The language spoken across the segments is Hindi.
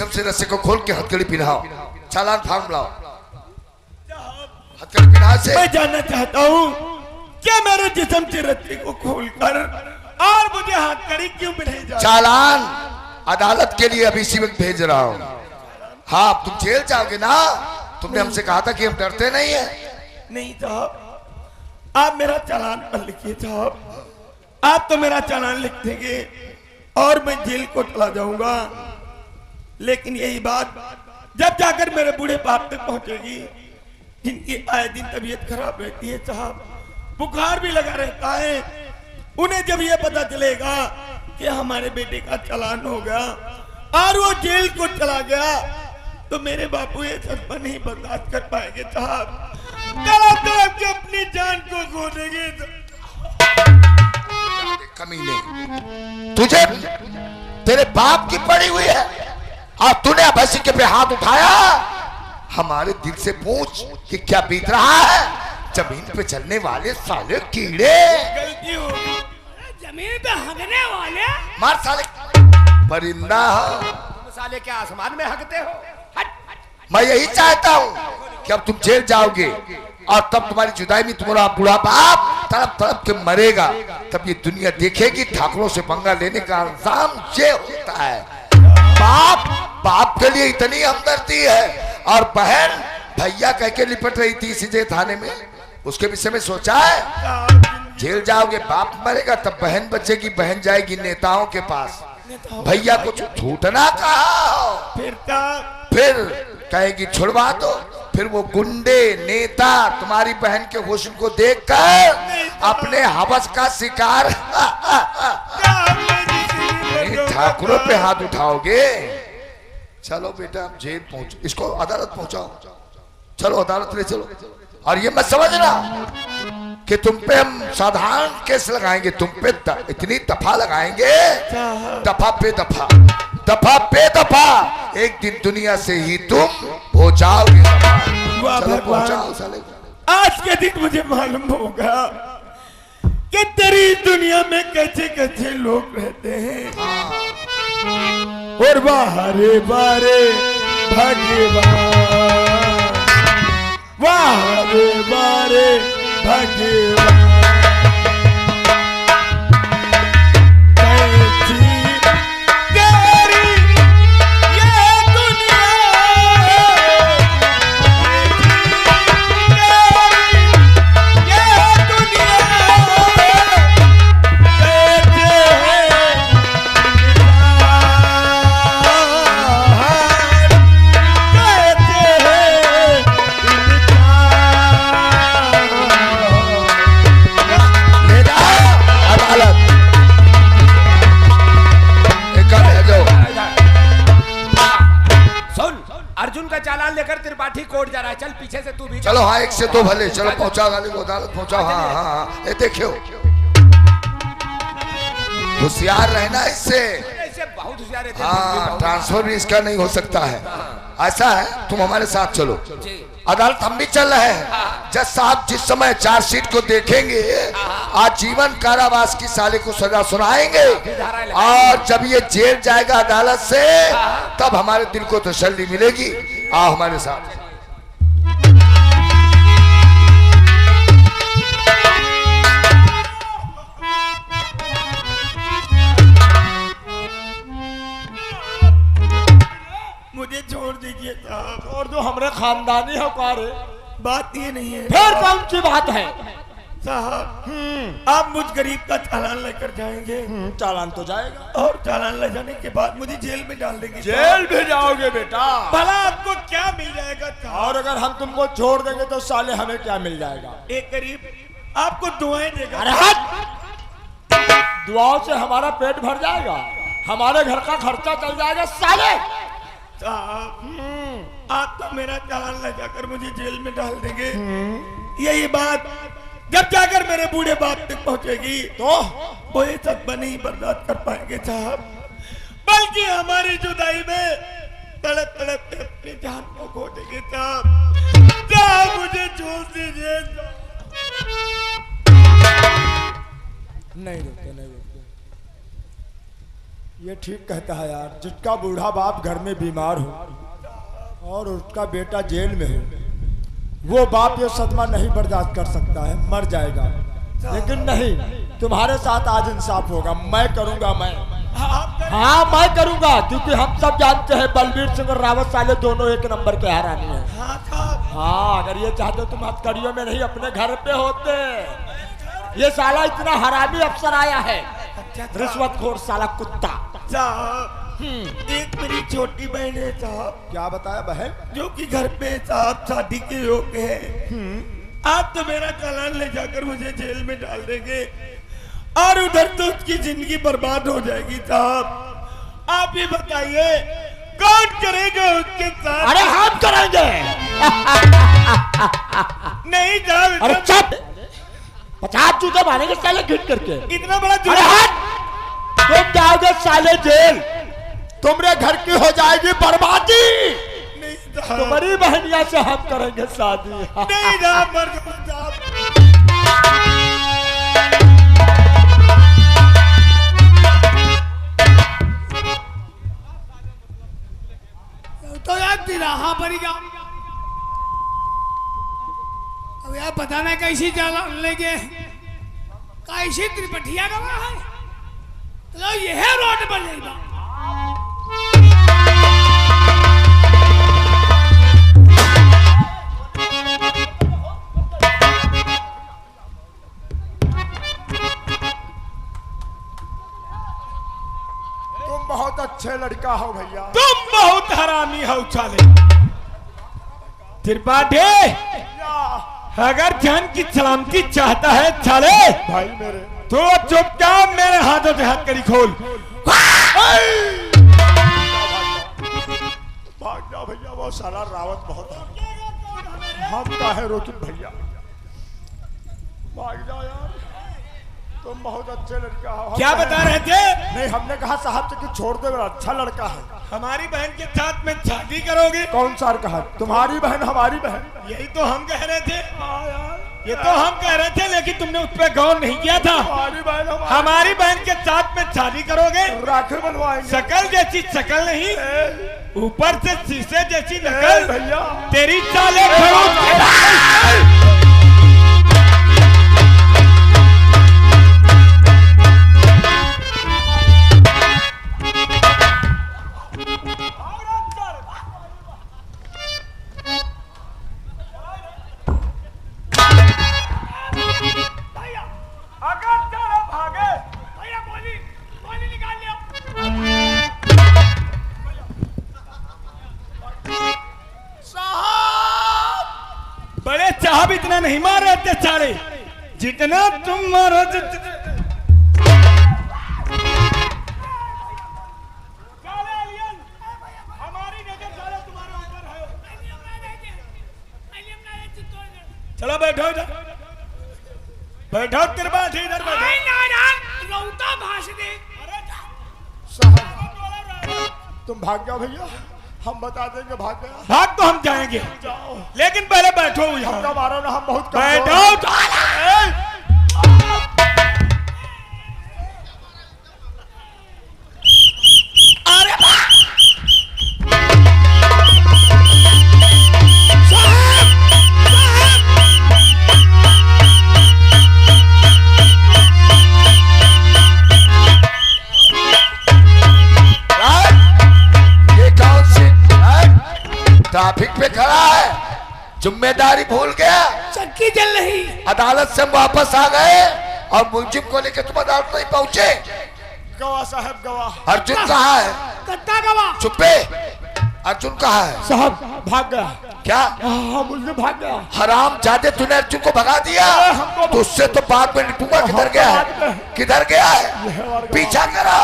जिस्म से रस्से को खोल के हथकड़ी पिनाओ, चालान फार्म लाओ। हथकड़ी पिना से मैं जानना चाहता हूँ क्या मेरे जिस्म से रस्से को खोलकर और मुझे हथकड़ी क्यों पिनाई जा? चालान अदालत के लिए अभी इसी वक्त भेज रहा हूँ। हाँ तुम जेल जाओगे ना, तुमने हमसे कहा था कि हम डरते नहीं है। नहीं साहब, आप मेरा चालान पर लिखिए साहब, आप तो मेरा चालान लिख देंगे और मैं जेल को चला जाऊंगा। लेकिन यही बात जब जाकर मेरे बूढ़े बाप तक पहुंचेगी, जिनकी आए दिन तबीयत खराब रहती है साहब, बुखार भी लगा रहता है, उन्हें जब यह पता चलेगा कि हमारे बेटे का चालान हो गया और वो जेल को चला गया, तो मेरे बापू ये सदमा नहीं बर्दाश्त कर पाएंगे साहब। तड़प तड़प के अपनी जान को खो देंगे। कमीने, तुझे तेरे बाप की पड़ी हुई है और तूने अभसी के पे हाथ उठाया। हमारे दिल से पूछ कि क्या बीत रहा है। जमीन पे चलने वाले साले कीड़े, गलती होगी, जमीन पे हगने वाले मार साले परिंदा। साले क्या आसमान में हगते हो? मैं यही चाहता हूँ कि अब तुम जेल जाओगे और तब तुम्हारी जुदाई में तुम्हारा बूढ़ा बाप तड़प तड़प के मरेगा। तब ये दुनिया देखेगी ठाकुरों से पंगा लेने का अंजाम ये होता है। बाप बाप के लिए इतनी हमदर्दी है और बहन भैया कह के लिपट रही थी सीधे थाने में, उसके विषय में सोचा है? जेल जाओगे बाप मरेगा, तब बहन बचेगी, बहन जाएगी नेताओं के पास, भैया को छूटना कहा, फिर कहेगी छुड़वा दो। फिर वो गुंडे नेता तुम्हारी बहन के हुस्न को देखकर अपने हवस का शिकार ठाकुरों पे हाथ उठाओगे। चलो बेटा अब जेल पहुंचो, इसको अदालत पहुंचाओ, चलो अदालत ले चलो। और ये मत समझना कि तुम पे हम साधारण केस लगाएंगे, तुम पे इतनी दफा लगाएंगे, दफा पे दफा, दफा पे दफा, एक दिन दुनिया से ही तुम हो जाओगे। चलो पहुंचाओ साले। आज के दिन मुझे मालूम होगा कि तेरी दुनिया में कैसे कैसे लोग रहते हैं और बाहरे बारे भगवान, बाहरे बारे भगवान। त्रिपाठी कोर्ट जा रहा है, चल पीछे से तू भी चलो। हाँ एक से दो भले, चलो पहुंचाओ गाली को अदालत पहुंचाओ। हाँ हाँ हाँ, ये देखियो होशियार रहना इससे, बहुत होशियार है। हाँ ट्रांसफर भी इसका नहीं हो सकता है। ऐसा है तुम हमारे साथ चलो, अदालत हम भी चल रहे हैं। जज साहब जिस समय चार्जशीट को देखेंगे आजीवन कारावास की साले को सजा सुनाएंगे और जब ये जेल जाएगा अदालत से तब हमारे दिल को तसल्ली मिलेगी। आओ हमारे साथ। मुझे छोड़ दीजिए साहब। छोड़ दो, हमारे खानदानी हो कार्य। बात ये नहीं है फिर कौन सी बात है साहब? आप मुझ गरीब का चालान लेकर जाएंगे, चालान तो जाएगा और चालान ले जाने के बाद मुझे जेल में डाल देंगे। जेल भी जाओगे बेटा? भला आपको क्या मिल जाएगा? और अगर हम तुमको छोड़ देंगे तो साले हमें क्या मिल जाएगा? एक गरीब आपको दुआएं देगा। अरे हट, दुआओं से हमारा पेट भर जाएगा, हमारे घर का खर्चा चल जाएगा साले। साहब आप तो मेरा चालान ले जाकर मुझे जेल में डाल देंगे, यही बात जब जाकर मेरे बूढ़े बाप तक पहुंचेगी तो वो ये सदमा नहीं बर्दाश्त कर पाएंगे साहब, बल्कि हमारी जुदाई में तड़प तड़प के अपनी जान को खो देंगे साहब। मुझे छोड़ दीजिए। नहीं रुकते, नहीं रुकते। ये ठीक कहता है यार, जिसका बूढ़ा बाप घर में बीमार हो और उसका बेटा जेल में हो, वो बाप ये सदमा नहीं बर्दाश्त कर सकता है, मर जाएगा। लेकिन नहीं, तुम्हारे साथ आज इंसाफ होगा, मैं करूंगा। हाँ मैं करूंगा, क्योंकि हम सब जानते हैं बलबीर सिंह और रावत साले दोनों एक नंबर के हरामी हैं। हाँ, अगर ये चाहते तुम हथकड़ियों में नहीं अपने घर पे होते। ये साला इतना हरामी अफसर आया है, रिश्वतखोर साला कुत्ता। साहब एक मेरी छोटी बहन है साहब। क्या बताया बहन? जो कि घर पे साहब शादी के योग्य है। आप तो मेरा चालान ले जाकर मुझे जेल में डाल देंगे और उधर तो उसकी जिंदगी बर्बाद हो जाएगी साहब। आप ही बताइए कौन करेगा उसके साथ? अरे हम करेंगे। नहीं साहब। अरे चुप, 50 जूते मारेंगे साले घिट करके। इतना बड़ा अरे हट, तुम जाओगे साले जेल, तुमरे घर की हो जाएगी बर्बादी। नहीं साहब। तुम्हारी बहनिया से हम करेंगे शादी। नहीं साहब, मर जाओ साहब। तो यार तिराहा पड़ेगा। अब यार पता नहीं कैसी चालान लेके कैसी त्रिपठिया गवा है, तो यह रोड पर जाएगा। तुम बहुत अच्छे लड़का हो भैया। तुम बहुत हरामी हो साले। त्रिपाठी, अगर जान की सलामती चाहता है साले भाई मेरे, तो चुपचाप मेरे हाथों से हथकड़ी खोल। भाग जाओ भैया, वो साला रावत बहुत है, हम काहे रोके भैया। भाग जाओ यार, तुम बहुत अच्छे लड़का हो। क्या बता रहे थे? नहीं, हमने कहा साहब से कि छोड़ दे, अच्छा लड़का है। हमारी बहन के साथ में शादी करोगे? कौन सा कहा? तुम्हारी बहन हमारी बहन। यही तो हम कह रहे थे। ये तो हम कह रहे थे, लेकिन तुमने उस पर गौर नहीं किया था। हमारी बहन के साथ में शादी करोगे? राखी बनवाएंगे। शकल जैसी शकल नहीं, ऊपर से शीशे जैसी नकल। भैया तेरी चाले बड़े चाहब इतना नहीं मार रहे थे सारे, जितना तुम मारो। हमारी नजर सारे तुम्हारे ऊपर है। चलो बैठो इधर, बैठो त्रिपाठी इधर बैठो। तुम भाग जाओ भैया, हम बता देंगे भाग गया। भाग तो हम जाएंगे, लेकिन पहले बैठो यहाँ। हमारा ना, हम बहुत बैठो। ट्रैफिक पे खड़ा है, जिम्मेदारी भूल गया। चक्की चल रही। अदालत से हम वापस आ गए और मुलजिम को लेकर तुम अदालत नहीं पहुंचे। गवाह साहब गवाह। अर्जुन कहाँ है? कत्ता गवा। चुप्पे, अर्जुन कहाँ है? साहब भाग गया। क्या? हाँ, मुझे भाग गया। हराम जादे, तूने अर्जुन को भगा दिया। तो उससे तो बाद में निपूंगा किधर गया है, किधर गया है, पीछा करा।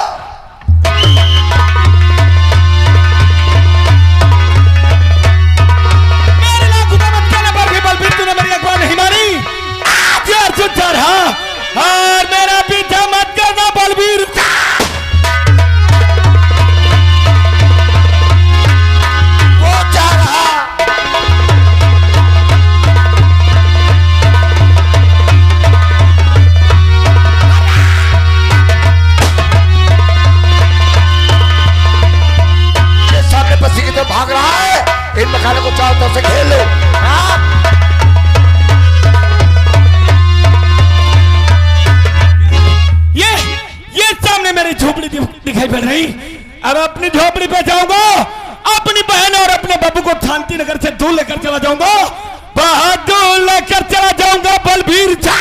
तूने मेरी अखबार नहीं मारी, अर्जुन चढ़ा और मेरा पीछा मत करना बलबीर। वो जा रहा। नहीं, अब अपनी झोपड़ी पे जाऊंगा, अपनी बहन और अपने बाबू को शांति नगर से दूर लेकर चला जाऊंगा, बहादुर लेकर चला जाऊंगा बलबीर जा।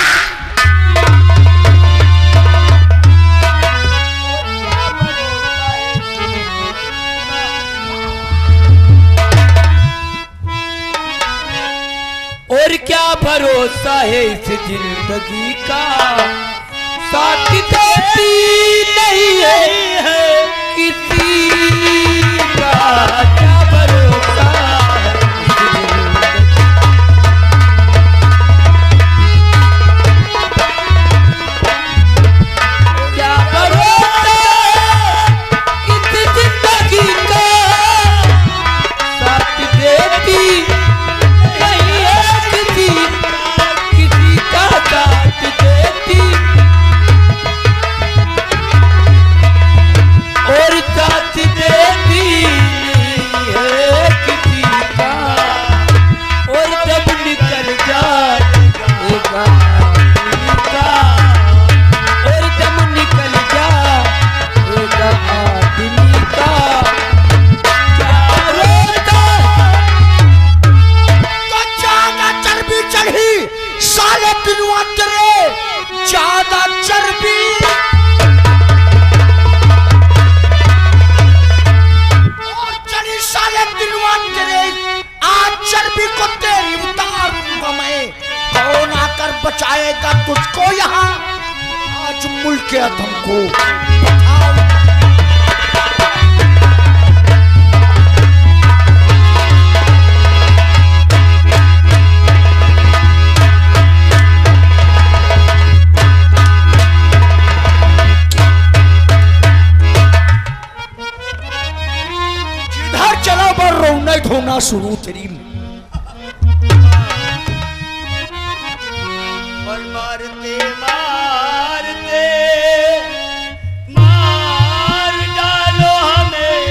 और क्या भरोसा है इस जिंदगी का, साथ देती नहीं है किसी का, क्या भरोसा है इस जिंदगी, क्या भरोसा इस जिंदगी का, साथ देती और साथ देती है किसी का, और जब निकल जाएगा का, और जब निकल जाएगा आदमी का, क्या रोता ज्यादा चर्बी चढ़ी साले दिनवा तेरे, ज्यादा चर्बी और चढ़ी साले दिनवा तेरे, आज चर्बी को तेरी उतार दूंगा मैं, कौन आकर बचाएगा तुझको यहाँ, आज मुल्क अधम को बताओ। धोना शुरू तेरी और मारते मारते मार डालो हमें,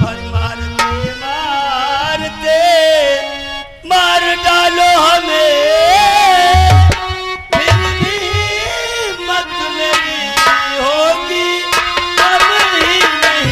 और मारते मारते मार डालो हमें, फिर भी मत मेरी होगी कभी नहीं,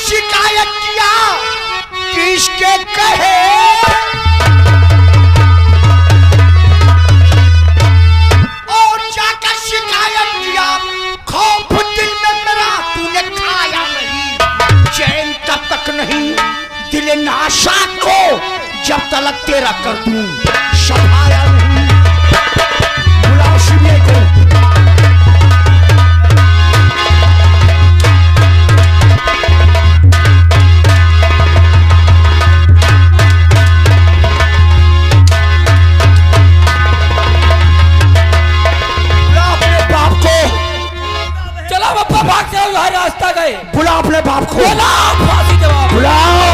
शिकायत किया किसके कहे, और जाकर शिकायत किया खौफ दिल में मेरा तूने खाया नहीं, चैन तब तक नहीं दिल नाशा को जब तलक तेरा कर दूं सहाया नहीं। बुलाओ शिवे को। रास्ता गए, बुलाओ अपने बाप को, बुलाओ फांसी जवाब, बुलाओ।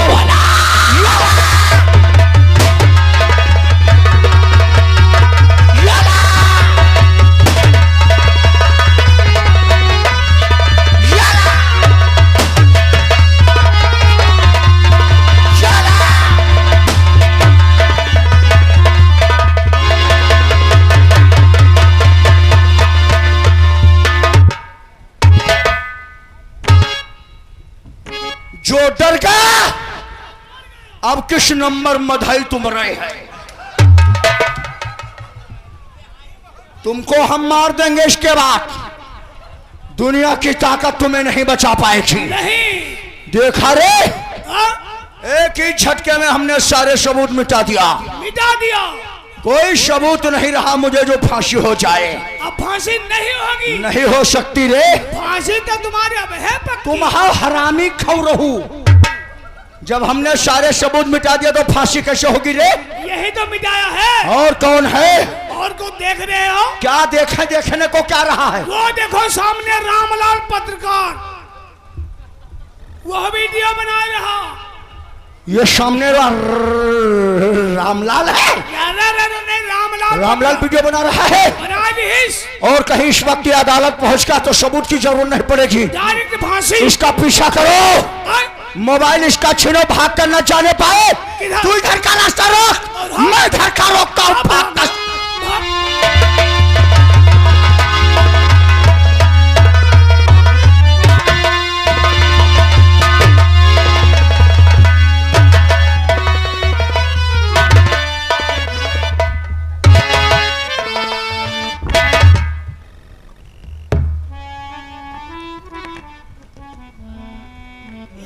अब किस नंबर मधाई तुम रहे हैं? तुमको हम मार देंगे, इसके बाद दुनिया की ताकत तुम्हें नहीं बचा पाएगी। नहीं। देखा रे, हाँ? एक ही झटके में हमने सारे सबूत मिटा दिया। मिटा दिया। कोई सबूत नहीं रहा मुझे जो फांसी हो जाए। अब फांसी नहीं होगी। नहीं हो सकती रे। फांसी तो तुम्हारे अब है पक्की। तुम हरामी खौरहू, जब हमने सारे सबूत मिटा दिया तो फांसी कैसे होगी रे? यही तो मिटाया है। और कौन है? और को देख रहे हो? क्या देखे? देखने को क्या रहा है? वो देखो सामने रामलाल पत्रकार, वो वीडियो बना रहा। ये सामने रामलाल है। नहीं, रामलाल वीडियो बना रहा है। और कहीं इस वक्त अदालत पहुंच गया तो सबूत की जरूरत नहीं पड़ेगी। डायरेक्ट फांसी। इसका पीछा करो, मोबाइल इसका छीनो, भाग कर न जाने पाए। तू इधर का रास्ता रोक, मैं इधर का रोकता हूँ।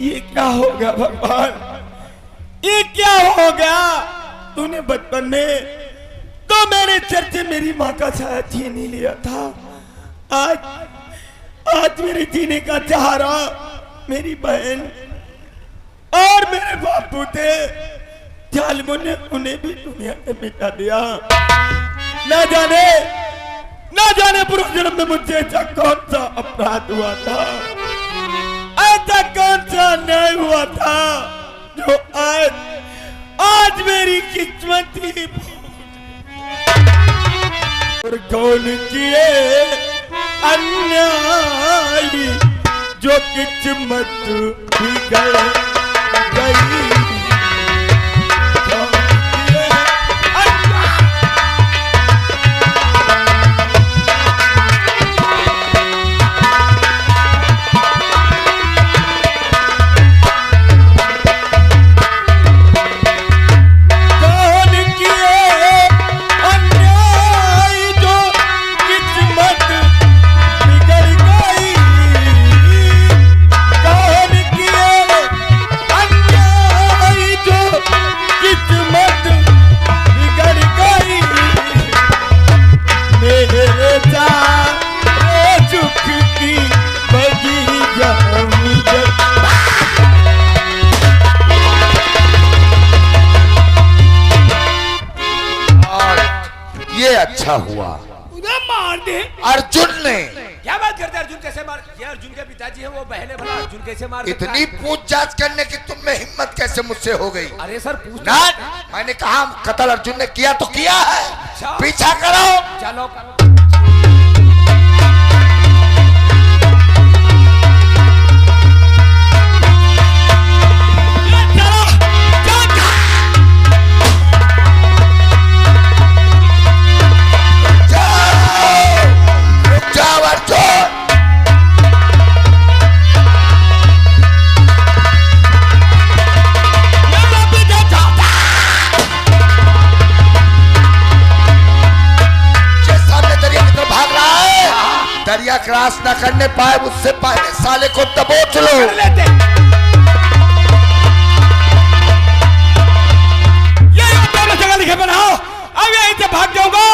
ये क्या हो गया भगवान, ये क्या हो गया? तूने बचपन में तो मेरे सर से मेरी माँ का छाया छीन ही लिया था। आज मेरे जीने का सहारा मेरी बहन और मेरे बापू थे। जालिमों ने उन्हें भी दुनिया से मिटा दिया। ना जाने पूर्व जन्म में मुझसे ऐसा कौन सा अपराध हुआ था, ऐसा कौन सा अन्याय हुआ था जो आज मेरी किस्मत ही। और कौन किए अन्याय जो किस्मत बिगड़ गई। अच्छा हुआ उधर मार दे। अर्जुन ने। क्या बात करते? अर्जुन कैसे मार? ये अर्जुन के पिताजी हैं, वो बहने भला अर्जुन कैसे मार? इतनी पूछ जांच करने की तुम में हिम्मत कैसे मुझसे हो गई? अरे सर पूछ ना, मैंने कहा कत्ल अर्जुन ने किया तो किया है। अच्छा। पीछा करो। चलो करो। दरिया क्रॉस न करने पाए उससे पहले साले को दबोच लो। ये दोनों जगह लिखे बनाओ, अब यहीं से भाग जाऊंगा,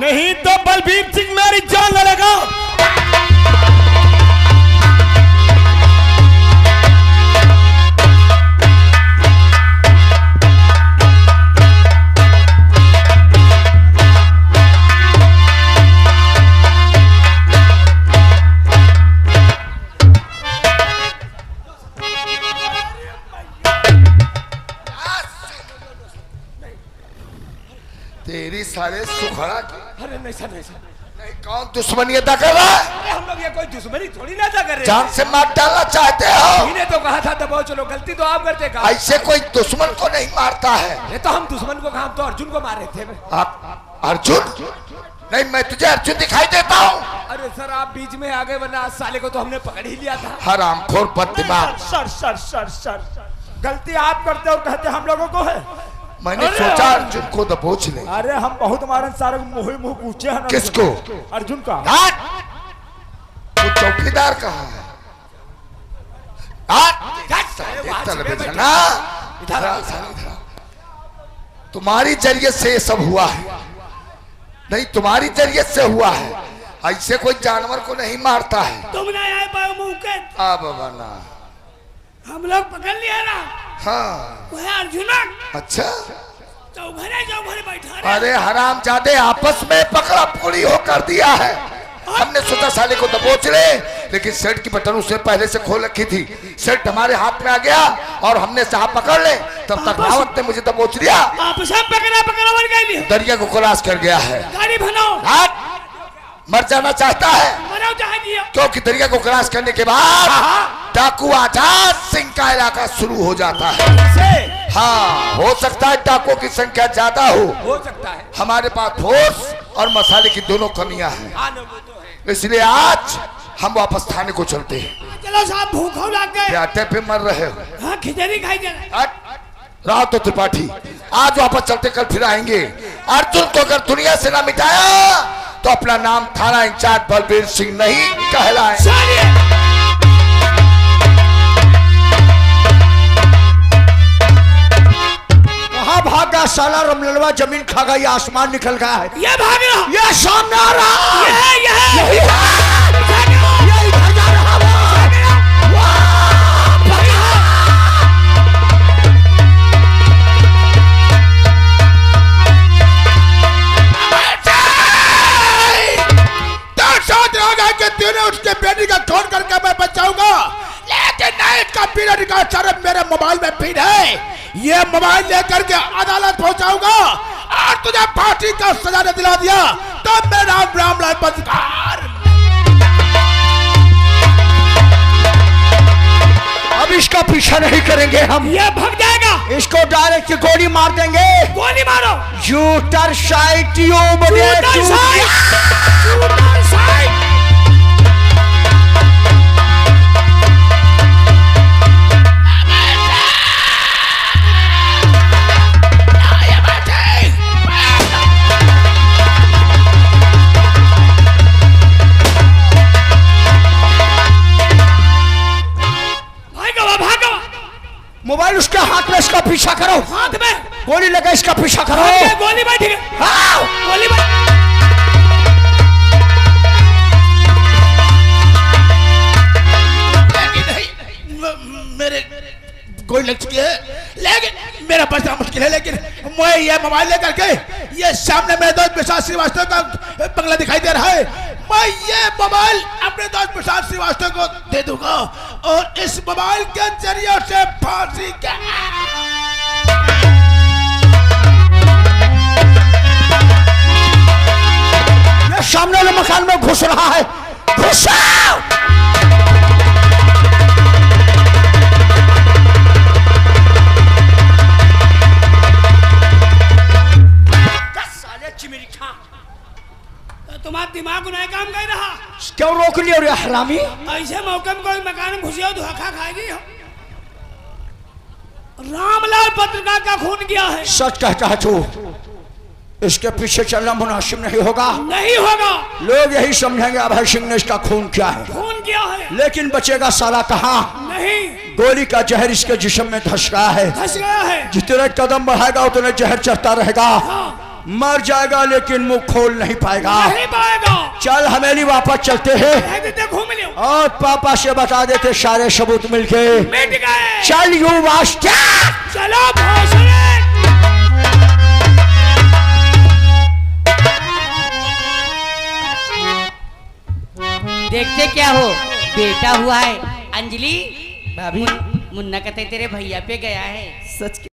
नहीं तो बलबीर सिंह मेरी जान लड़ेगा। तेरी साले सुखड़ा की। अरे नहीं सर, नहीं सर, नहीं, कौन दुश्मनियत कर रहा है? अरे हम लोग ये कोई दुश्मनी थोड़ी ना था कर रहे। जान से मार डालना चाहते हो? इन्हें तो कहा था दबाओ चलो, गलती तो आप करते। कहा ऐसे कोई दुश्मन को नहीं मारता है। ये तो हम दुश्मन को कहा, हम तो अर्जुन को मार रहे थे। आप अर्जुन? नहीं, मैं तुझे अर्जुन दिखाई देता हूँ। अरे सर आप बीच में आ गए, वरना आज साले को तो हमने पकड़ ही लिया था। हरामखोर बददिमाग। सर गलती आप करते और कहते हम लोगों को है। मैंने सोचा अर्जुन को दबोच ले। अरे हम बहुत मारन सारे मुंह पूछे हैं। किसको? अर्जुन का। वो चौकीदार कहाँ है? तुम्हारी जरिए से ये सब हुआ है, नहीं तुम्हारी जरिए से हुआ है। ऐसे कोई जानवर को नहीं मारता है। तुम नहीं आए पाए मुंह के, बाबा ना, हम लोग पकड़ लिया ना। हाँ वो है अर्जुन। अच्छा, चौघरे बैठा रहे। अरे हराम जादे आपस में पकड़ा पूरी हो कर दिया है। हमने सोचा साले को दबोच ले, लेकिन शर्ट की बटन उसने पहले से खोल रखी थी। शर्ट हमारे हाथ में आ गया और हमने साहब पकड़ ले, तब तक रावत ने मुझे दबोच लिया। आप सब पकड़ा दरिया को क्रॉस कर गया है। गाड़ी बनाओ। मर जाना चाहता है क्योंकि दरिया को क्रॉस करने के बाद डाकू आजाद सिंह का इलाका शुरू हो जाता है। हाँ, हो सकता है डाकुओं की संख्या ज्यादा हो सकता है। हमारे पास फोर्स और मसाले की दोनों कमियां हैं, इसलिए आज हम वापस थाने को चलते हैं। चलो साहब, भूखों लग गए। प्याटे पे मर रहे हो। हाँ, खिचड़ी खाई जाए। रहा तो त्रिपाठी, आज वापस चलते कल फिर आएंगे। अर्जुन को अगर दुनिया से ना मिटाया तो अपना नाम थाना इंचार्ज बलबीर सिंह नहीं कहलाए। कहाँ भाग गया साला रमललवा? जमीन खा गई, आसमान निकल गया है। ये भाग रहा, ये सामने आ रहा, यही उसके बेटी का छोड़ करके मैं बचाऊंगा, लेकिन नहीं, इसका पीरियड का सारे मेरे मोबाइल में फीड है। ये मोबाइल लेकर के अदालत पहुंचाऊंगा और तुझे फांसी का सजा ने दिला दिया तो मेरा नाम रामलाल पत्रकार। अब इसका पीछा नहीं करेंगे हम, ये भाग जाएगा। इसको डायरेक्ट गोली मार देंगे। गोली मारो। शूटर साइड ट्यूब मोबाइल उसके हाथ में, इसका पीछा करो। हाथ में गोली लगा, इसका पीछा करो। गोली बैठ गई। हाँ। गोली मेरे गोली लग चुकी है, लेकिन मेरा बचना मुश्किल है। लेकिन मैं ये मोबाइल लेकर के, ये सामने मेरे दोस्त प्रसाद श्रीवास्तव का बंगला दिखाई दे रहा है, मैं ये मोबाइल अपने दोस्त प्रसाद श्रीवास्तव को दे दूंगा और इस मोबाइल के जरिए से फांसी का ये सामने वाले मकान में घुस रहा है। घुस तुम्हारा दिमाग नहीं काम कर रहा। क्यों रोक लिया रे हरामी? ऐसे मौके में कोई मकान में घुसे हो, धोखा खाएगी हो। रामलाल पत्रकार का खून किया है। सच कहता है तू, इसके पीछे चलना मुनासिब नहीं होगा। नहीं होगा। लोग यही समझेंगे अभय सिंह ने इसका खून किया है। खून किया है, लेकिन बचेगा साला कहाँ? नहीं, गोली का जहर इसके जिस्म में धंस गया है। धंस गया है। जितने कदम बढ़ाएगा उतने जहर चढ़ता रहेगा। हाँ। मर जाएगा लेकिन मुंह खोल नहीं पाएगा। नहीं पाएगा। चल हमेली वापस चलते हैं घूम ले और पापा से बता देते सारे सबूत मिलके। मिट गए। चल यू वास्ता, चलो भोसले। देखते क्या हो, बेटा हुआ है। अंजलि भाभी, मुन्ना कहते तेरे भैया पे गया है। सच